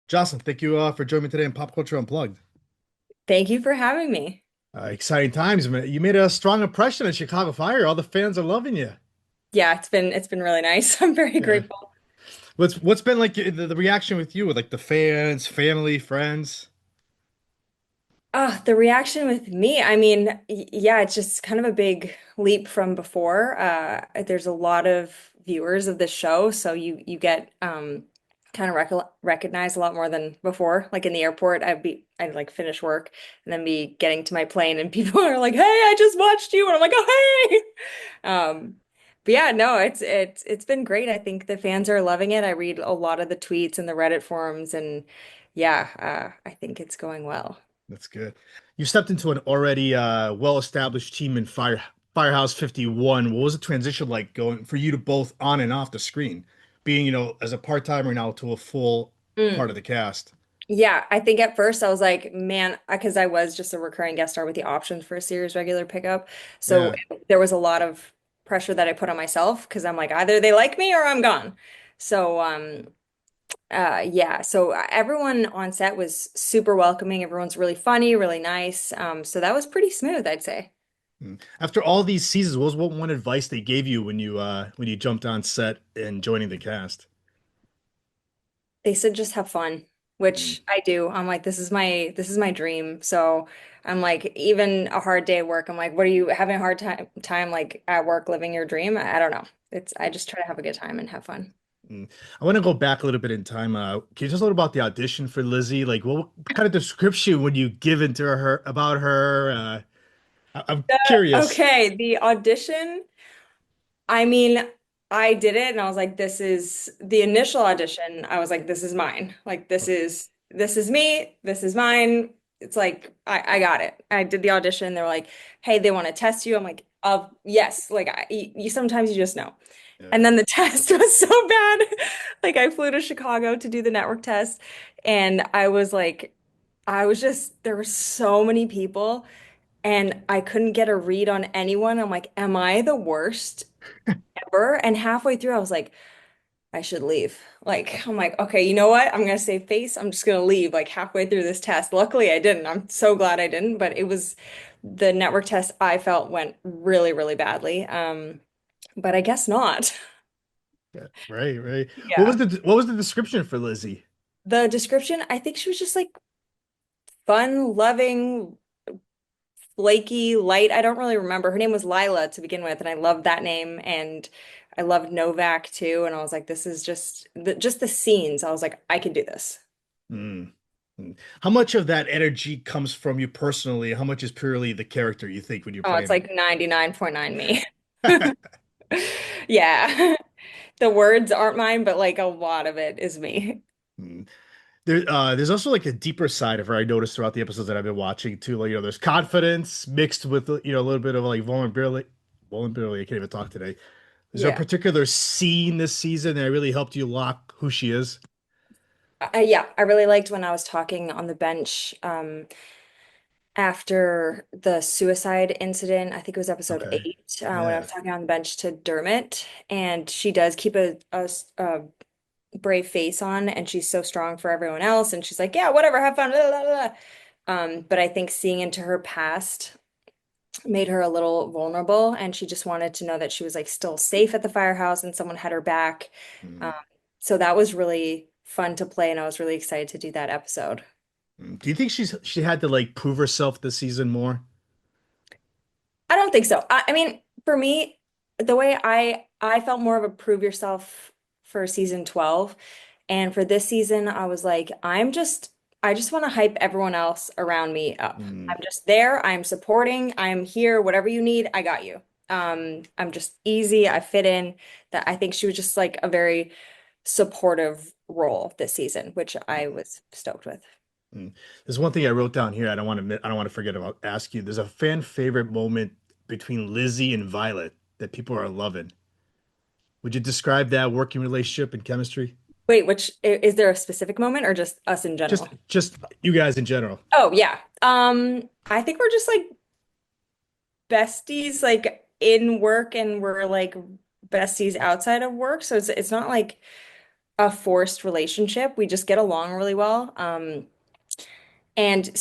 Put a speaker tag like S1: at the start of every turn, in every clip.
S1: Jocelyn, thank you for joining me today in Pop Culture Unplugged.
S2: Thank you for having me.
S1: Exciting times, man. You made a strong impression at Chicago Fire. All the fans are loving you.
S2: Yeah, it's been really nice. I'm very
S1: Yeah.
S2: grateful.
S1: What's been like the reaction with you, with like the fans, family, friends?
S2: The reaction with me, I mean, yeah, it's just kind of a big leap from before. There's a lot of viewers of this show, so you get kind of recognized a lot more than before. Like in the airport, I'd like finish work and then be getting to my plane, and people are like, "Hey, I just watched you," and I'm like, "Oh, hey!" But yeah, no, it's been great. I think the fans are loving it. I read a lot of the tweets and the Reddit forums, and yeah, I think it's going well.
S1: That's good. You stepped into an already well-established team in Firehouse 51. What was the transition like going for you to both on and off the screen, being, as a part-timer now to a full part of
S2: Mm.
S1: the cast?
S2: Yeah, I think at first I was like, man, because I was just a recurring guest star with the options for a series regular pickup. So
S1: Yeah.
S2: there was a lot of pressure that I put on myself because I'm like, either they like me or I'm gone. So yeah, so everyone on set was super welcoming. Everyone's really funny, really nice. So that was pretty smooth, I'd say.
S1: Mm. After all these seasons, what was what one advice they gave you when you jumped on set and joining the cast?
S2: They said just have fun,
S1: Mm.
S2: which I do. I'm like, this is my dream. So I'm like, even a hard day at work, I'm like, what are you having a hard time like at work living your dream? I don't know. I just try to have a good time and have fun.
S1: Mm. I want to go back a little bit in time. Can you tell us a little about the audition for Lizzie? Like, what kind of description would you give into her about her? I'm curious.
S2: Okay, the audition. I mean, I did it and I was like, this is the initial audition. I was like, this is mine. Like this is me. This is mine. It's like I got it. I did the audition. They're like, hey, they want to test you. I'm like, yes. Like you sometimes you just know.
S1: Yeah.
S2: And then the test was so bad. Like I flew to Chicago to do the network test and I was like, I was just there were so many people and I couldn't get a read on anyone. I'm like, am I the worst ever? And halfway through, I was like, I should leave. Like, I'm like, okay, you know what? I'm gonna save face. I'm just gonna leave like halfway through this test. Luckily, I didn't. I'm so glad I didn't, but it was the network test I felt went really, really badly. But I guess not.
S1: Yeah. Right, right.
S2: Yeah.
S1: What was the description for Lizzie?
S2: The description, I think she was just like fun, loving, flaky, light. I don't really remember. Her name was Lila to begin with, and I loved that name. And I loved Novak too. And I was like, this is just the scenes. I was like, I could do this.
S1: Mm. Mm. How much of that energy comes from you personally? How much is purely the character you think when you're
S2: Oh, it's
S1: playing
S2: like 99.9 me. Yeah. The words aren't mine, but like a lot of it is me.
S1: it? There's also like a deeper side of her I noticed throughout the episodes that I've been watching too. Like, there's confidence mixed with, a little bit of like vulnerability. Vulnerability, I can't even talk today. Is there a
S2: Yeah.
S1: particular scene this season that really helped you lock who she is?
S2: Yeah, I really liked when I was talking on the bench after the suicide incident. I think it was episode
S1: Okay.
S2: 8 when I was
S1: Yeah.
S2: talking on the bench to Dermot, and she does keep a brave face on, and she's so strong for everyone else, and she's like, yeah, whatever, have fun. Blah, blah, blah. But I think seeing into her past made her a little vulnerable, and she just wanted to know that she was like still safe at the firehouse and someone had her back. Um,
S1: Mm.
S2: so that was really fun to play, and I was really excited to do that episode.
S1: Mm. Do you think she had to like prove herself this season more?
S2: I don't think so. I mean, for me, the way I felt more of a prove yourself for season 12, and for this season, I was like, I just want to hype everyone else around me up.
S1: Mm.
S2: I'm just there. I'm supporting. I'm here. Whatever you need, I got you. I'm just easy. I fit in. That I think she was just like a very supportive role this season, which I was stoked with.
S1: Mm. There's one thing I wrote down here. I don't want to forget about ask you. There's a fan favorite moment between Lizzie and Violet that people are loving. Would you describe that working relationship and chemistry?
S2: Wait, which is there a specific moment or just us in general?
S1: Just you guys in general.
S2: Oh yeah. I think we're just like besties like in work and we're like besties outside of work. So it's not like a forced relationship. We just get along really well. And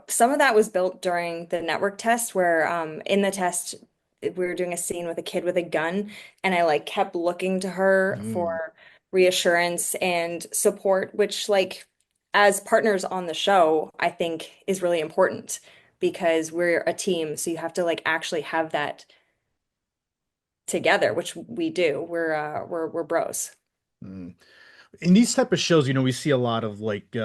S2: some of that was built during the network test where in the test we were doing a scene with a kid with a gun and I like kept looking to her
S1: Mm,
S2: for reassurance and support, which like as partners on the show, I think is really important because we're a team. So you have to like actually have that together, which we do. We're bros.
S1: mm. In these type of shows, we see a lot of like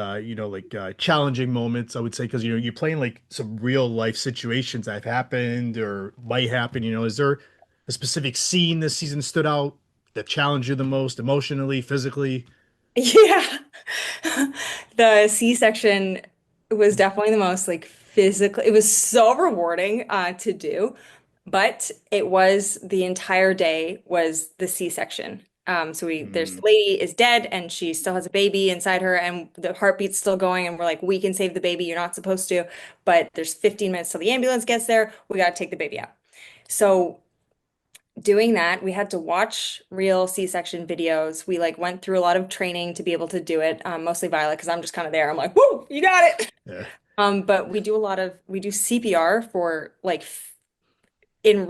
S1: challenging moments, I would say, because you're playing like some real life situations that have happened or might happen. Is there a specific scene this season stood out that challenged you the most emotionally, physically?
S2: Yeah. The C-section was definitely the most like physical. It was so rewarding to do, but it was the entire day was the C-section. There's
S1: Mm,
S2: the lady is dead and she still has a baby inside her and the heartbeat's still going and we're like, we can save the baby. You're not supposed to, but there's 15 minutes till the ambulance gets there. We got to take the baby out. So doing that, we had to watch real C-section videos. We like went through a lot of training to be able to do it, mostly Violet, because I'm just kind of there. I'm like, whoo, you got it.
S1: yeah.
S2: But we do CPR for like in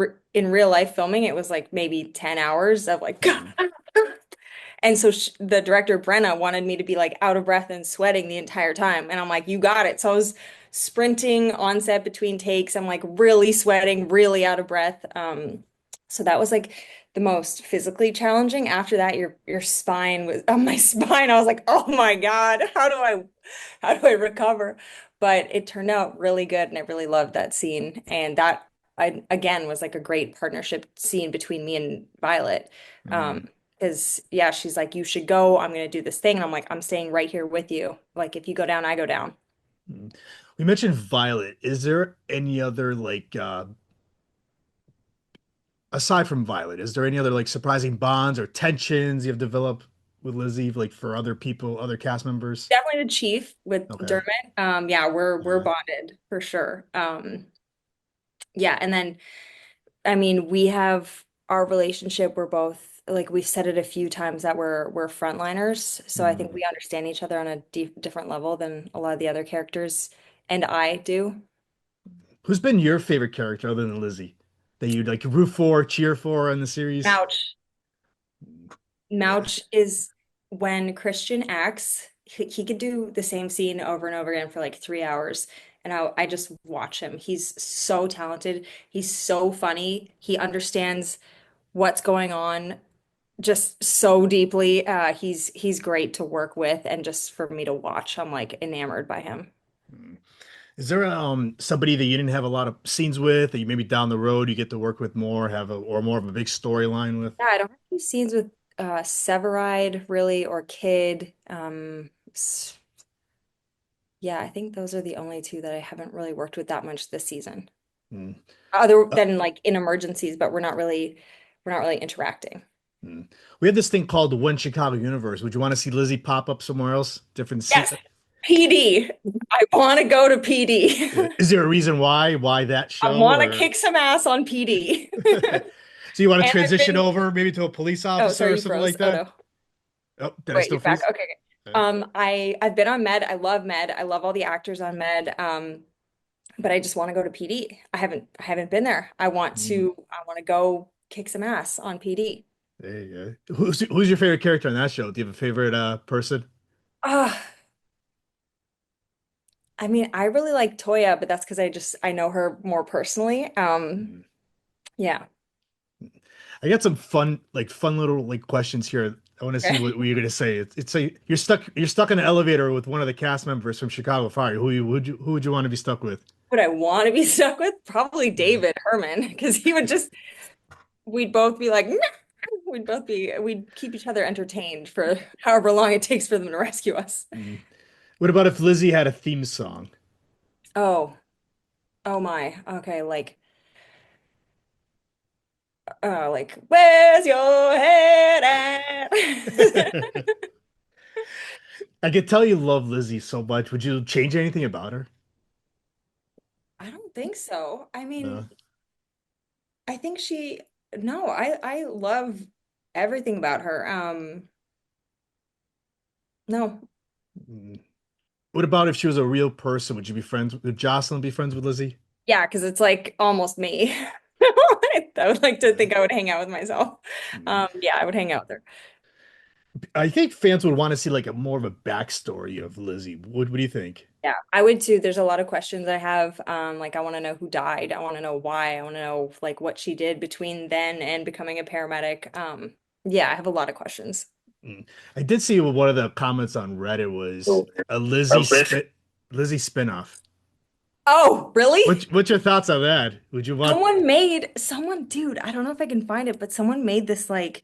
S2: real life filming. It was like maybe 10 hours of like
S1: Mm,
S2: And so sh the director, Brenna, wanted me to be like out of breath and sweating the entire time. And I'm like, you got it. So I was sprinting on set between takes. I'm like really sweating, really out of breath. So that was like the most physically challenging. After that, your spine was on my spine. I was like, oh my God, how do I recover? But it turned out really good and I really loved that scene. And that I again was like a great partnership scene between me and Violet.
S1: mm,
S2: Um, because yeah, she's like, you should go. I'm gonna do this thing. And I'm like, I'm staying right here with you. Like if you go down, I go down.
S1: mm. We mentioned Violet. Is there any other like aside from Violet, is there any other like surprising bonds or tensions you've developed with Lizzie, like for other people, other cast members?
S2: Definitely the chief with
S1: Okay.
S2: Dermot. Yeah, we're
S1: Uh,
S2: bonded for sure. Yeah, and then I mean, we have our relationship. We're both like we've said it a few times that we're frontliners. So I think
S1: mm.
S2: we understand each other on a different level than a lot of the other characters, and I do.
S1: Who's been your favorite character other than Lizzie that you'd like root for, cheer for in the series?
S2: Ouch.
S1: Yeah.
S2: Mouch is when Christian acts, he could do the same scene over and over again for like 3 hours. And I just watch him. He's so talented. He's so funny. He understands what's going on just so deeply. He's great to work with and just for me to watch. I'm like enamored by him.
S1: Mm. Is there somebody that you didn't have a lot of scenes with that you maybe down the road you get to work with more, have a or more of a big storyline with?
S2: Yeah, I don't have any scenes with Severide really or Kid. Yeah, I think those are the only two that I haven't really worked with that much this season.
S1: Mm.
S2: Other
S1: Uh,
S2: than like in emergencies, but we're not really interacting.
S1: mm. We have this thing called the One Chicago Universe. Would you want to see Lizzie pop up somewhere else? Different scene?
S2: Yes, PD. I want to go to PD.
S1: Is there a reason why that
S2: I
S1: show
S2: want to
S1: or
S2: kick some ass on PD.
S1: so you want to
S2: And I've
S1: transition
S2: been,
S1: over maybe to a police
S2: oh,
S1: officer
S2: sorry,
S1: or
S2: you
S1: something
S2: froze.
S1: like
S2: Oh
S1: that?
S2: no.
S1: Oh, did I
S2: Wait,
S1: still
S2: you're back.
S1: freeze?
S2: Okay. Okay.
S1: Uh,
S2: I've been on Med. I love Med. I love all the actors on Med. But I just want to go to PD. I haven't been there.
S1: mm,
S2: I want to go kick some ass on PD.
S1: there you go. Who's your favorite character on that show? Do you have a favorite person?
S2: Ah, I mean, I really like Toya, but that's because I know her more personally.
S1: Mm.
S2: Yeah.
S1: I got some fun little like questions here. I want to see
S2: Okay.
S1: what you're gonna say. It's a you're stuck in an elevator with one of the cast members from Chicago Fire. Who would you want to be stuck with?
S2: Would I want to be stuck with? Probably
S1: Yeah.
S2: David Herman, because we'd both be like, we'd keep each other entertained for however long it takes for them to rescue us.
S1: Mm. What about if Lizzie had a theme song?
S2: Oh, oh my. Okay, where's your head at?
S1: I could tell you love Lizzie so much. Would you change anything about her?
S2: I don't think so. I
S1: No.
S2: mean, I think no, I love everything about her. No.
S1: Mm. What about if she was a real person? Would you be friends? Would Jocelyn be friends with Lizzie?
S2: Yeah, because it's like almost me. I would like to
S1: Yeah.
S2: think I would hang out with myself.
S1: Mm.
S2: Yeah, I would hang out there.
S1: I think fans would want to see like a more of a backstory of Lizzie. What do you think?
S2: Yeah, I would too. There's a lot of questions I have. Like I want to know who died. I want to know why. I want to know like what she did between then and becoming a paramedic. Yeah, I have a lot of questions.
S1: Mm. I did see one of the comments on Reddit was
S2: Oh,
S1: a
S2: Elvis.
S1: Lizzie spinoff.
S2: Oh, really?
S1: What's your thoughts on that? Would you want?
S2: Dude, I don't know if I can find it, but someone made this like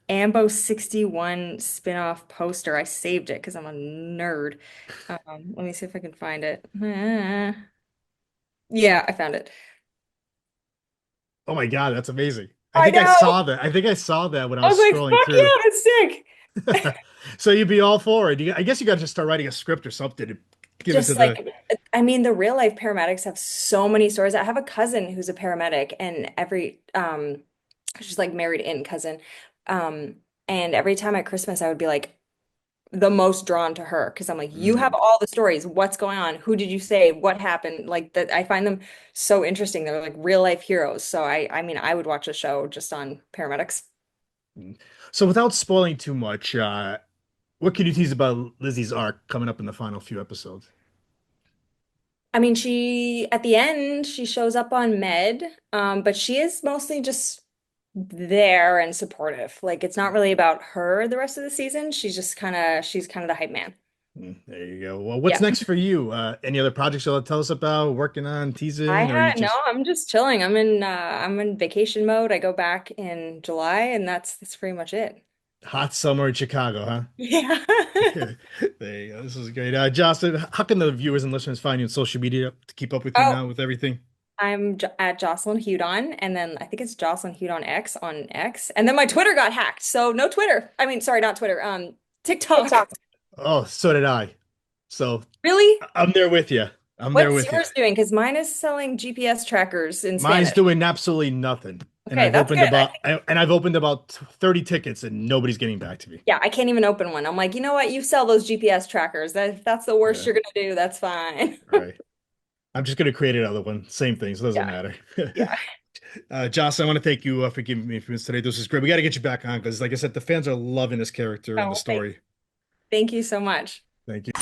S2: Ambo 61 spin-off poster. I saved it because I'm a nerd. Let me see if I can find it. Yeah, I found it.
S1: Oh my God, that's amazing. I
S2: I
S1: think I
S2: know.
S1: saw that. I think I saw that when I
S2: I
S1: was
S2: was like,
S1: scrolling
S2: fuck
S1: through.
S2: yeah, that's sick.
S1: So you'd be all for it. I guess you got to just start writing a script or something to give it to
S2: Just
S1: the.
S2: like, I mean, the real life paramedics have so many stories. I have a cousin who's a paramedic, and she's like married in cousin. Um, and every time at Christmas, I would be like the most drawn to her because I'm like, you have
S1: Mm.
S2: all the stories. What's going on? Who did you save? What happened? Like that, I find them so interesting. They're like real life heroes. So I mean, I would watch a show just on paramedics.
S1: Mm. So without spoiling too much, what can you tease about Lizzie's arc coming up in the final few episodes?
S2: I mean, she at the end she shows up on Med, but she is mostly just there and supportive. Like it's not really about her the rest of the season. She's kind of the hype man.
S1: Mm, there you go. Well, what's
S2: Yeah.
S1: next for you? Any other projects you'll tell us about, working on,
S2: I
S1: teasing, or you
S2: had no,
S1: just
S2: I'm just chilling. I'm in vacation mode. I go back in July and that's pretty much it.
S1: hot summer in Chicago, huh?
S2: Yeah.
S1: There you go. This is great. Jocelyn, how can the viewers and listeners find you on social media to keep up with you
S2: Oh,
S1: now with everything?
S2: at Jocelyn Hudon, and then I think it's Jocelyn Hudon X on X, and then my Twitter got hacked, so no Twitter. I mean, sorry, not Twitter. TikTok.
S1: TikTok. Oh, so did I. So
S2: Really?
S1: I'm there with you. I'm there
S2: What's
S1: with you.
S2: yours doing? Because mine is selling GPS trackers in
S1: Mine's
S2: Spanish.
S1: doing absolutely nothing. And
S2: Okay, that's good.
S1: I've opened about 30 tickets and nobody's getting back to me.
S2: Yeah, I can't even open one. I'm like, you know what? You sell those GPS trackers. If that's the worst
S1: Yeah.
S2: you're gonna do, that's fine.
S1: All right. I'm just gonna create another one. Same thing, so it doesn't
S2: Yeah,
S1: matter.
S2: yeah.
S1: Jocelyn, I want to thank you for giving me a few minutes today. This is great. We got to get you back on because, like I said, the fans are loving this character and the
S2: Oh,
S1: story.
S2: thank you so much.
S1: Thank you.